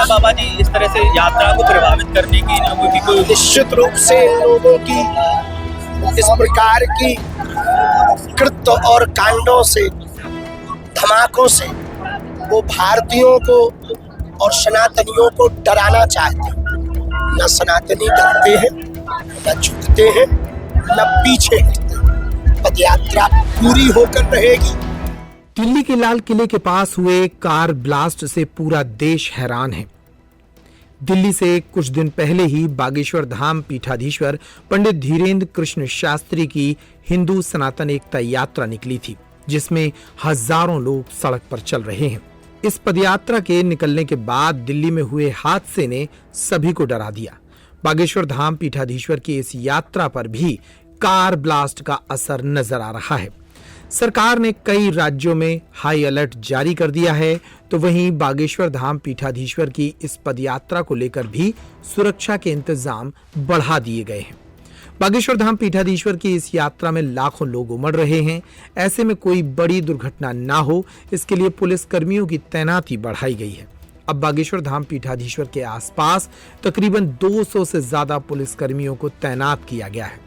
रहा बाबा जी इस तरह से यात्रा को प्रभावित करने की इन लोगों की कोई? निश्चित रूप से इन लोगों की इस प्रकार की कृत्य और कांडों से, धमाकों से वो भारतीयों को और सनातनियों को डराना चाहते हैं। न सनातनी डरते हैं, न झुकते हैं, न पीछे हटते हैं। पदयात्रा पूरी होकर रहेगी। दिल्ली के लाल किले के पास हुए कार ब्लास्ट से पूरा देश हैरान है। दिल्ली से कुछ दिन पहले ही बागेश्वर धाम पीठाधीश्वर पंडित धीरेन्द्र कृष्ण शास्त्री की हिंदू सनातन एकता यात्रा निकली थी, जिसमें हजारों लोग सड़क पर चल रहे हैं। इस पदयात्रा के निकलने के बाद दिल्ली में हुए हादसे ने सभी को डरा दिया। बागेश्वर धाम पीठाधीश्वर की इस यात्रा पर भी कार ब्लास्ट का असर नजर आ रहा है। सरकार ने कई राज्यों में हाई अलर्ट जारी कर दिया है, तो वहीं बागेश्वर धाम पीठाधीश्वर की इस पदयात्रा को लेकर भी सुरक्षा के इंतजाम बढ़ा दिए गए हैं। बागेश्वर धाम पीठाधीश्वर की इस यात्रा में लाखों लोग उमड़ रहे हैं। ऐसे में कोई बड़ी दुर्घटना ना हो, इसके लिए पुलिस कर्मियों की तैनाती बढ़ाई गई है। अब बागेश्वर धाम पीठाधीश्वर के आसपास तकरीबन 200 से ज्यादा पुलिस कर्मियों को तैनात किया गया है।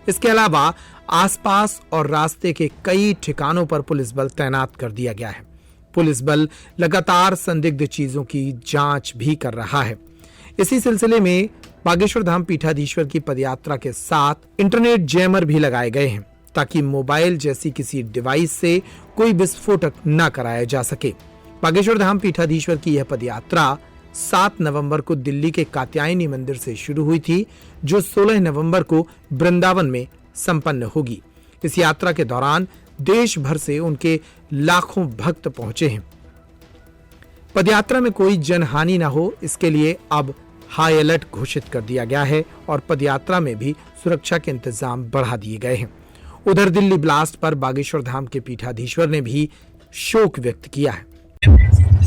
इसके अलावा आसपास और रास्ते के कई ठिकानों पर पुलिस बल तैनात कर दिया गया है। पुलिस बल लगातार संदिग्ध चीजों की जांच भी कर रहा है। इसी सिलसिले में बागेश्वर धाम पीठाधीश्वर की पदयात्रा के साथ इंटरनेट जैमर भी लगाए गए हैं, ताकि मोबाइल जैसी किसी डिवाइस से कोई विस्फोटक न कराया जा सके। बागेश्वर धाम पीठाधीश्वर की यह पदयात्रा 7 नवंबर को दिल्ली के कात्यायनी मंदिर से शुरू हुई थी, जो 16 नवंबर को वृंदावन में संपन्न होगी। इस यात्रा के दौरान देश भर से उनके लाखों भक्त पहुंचे हैं। पदयात्रा में कोई जनहानि न हो, इसके लिए अब हाई अलर्ट घोषित कर दिया गया है और पदयात्रा में भी सुरक्षा के इंतजाम बढ़ा दिए गए हैं। उधर दिल्ली ब्लास्ट पर बागेश्वर धाम के पीठाधीश्वर ने भी शोक व्यक्त किया है।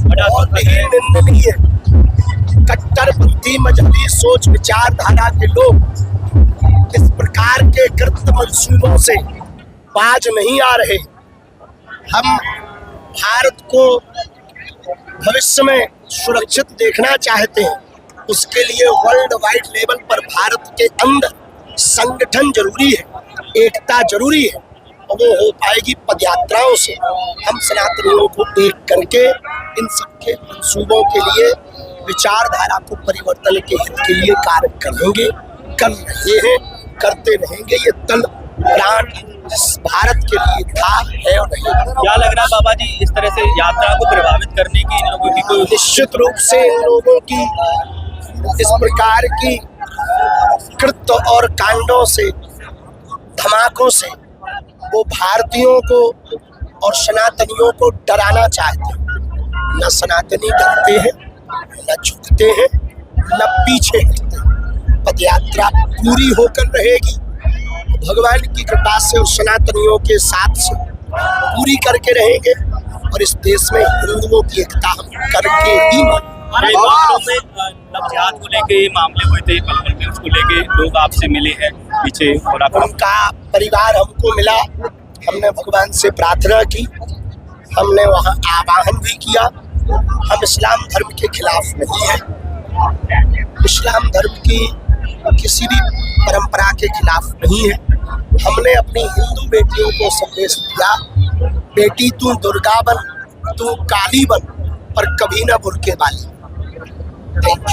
बहुत ही निंदनीय है। कट्टरपंथी मजहबी सोच विचारधारा के लोग इस प्रकार के कृत्य मंसूबों से बाज नहीं आ रहे। हम भारत को भविष्य में सुरक्षित देखना चाहते हैं। उसके लिए वर्ल्ड वाइड लेवल पर भारत के अंदर संगठन जरूरी है, एकता जरूरी है, और वो हो पाएगी पदयात्राओं से। हम सनातनियों को एक करके इन सबके मंसूबों के लिए, विचारधारा को परिवर्तन के हित के लिए कार्य करेंगे, कर रहे हैं, करते रहेंगे। ये तन प्राण भारत के लिए था, है और नहीं। क्या लग रहा बाबा जी इस तरह से यात्रा को प्रभावित करने की इन लोगों की कोई? निश्चित रूप से इन लोगों की इस प्रकार की कृत्य और कांडों से, धमाकों से वो भारतीयों को और सनातनियों को डराना चाहते हैं। न सनातनी डरते हैं, न झुकते हैं, न पीछे हटते हैं। पदयात्रा पूरी होकर रहेगी। भगवान की कृपा से और सनातनियों के साथ से पूरी करके रहेंगे, और इस देश में हिंदुओं की एकता हम करके ही नवजात को लेके मामले हुए थे, पलवल में उसको लेके लोग आपसे मिले हैं पीछे, और उनका परिवार हमको मिला। हमने भगवान से प्रार्थना की, हमने वहाँ आवाहन भी किया। हम इस्लाम धर्म के खिलाफ नहीं है, इस्लाम धर्म की किसी भी परंपरा के खिलाफ नहीं है। हमने अपनी हिंदू बेटियों को संदेश दिया, बेटी तू दुर्गा बन, तू काली बन, पर कभी ना बुर्के वाली। Thank you.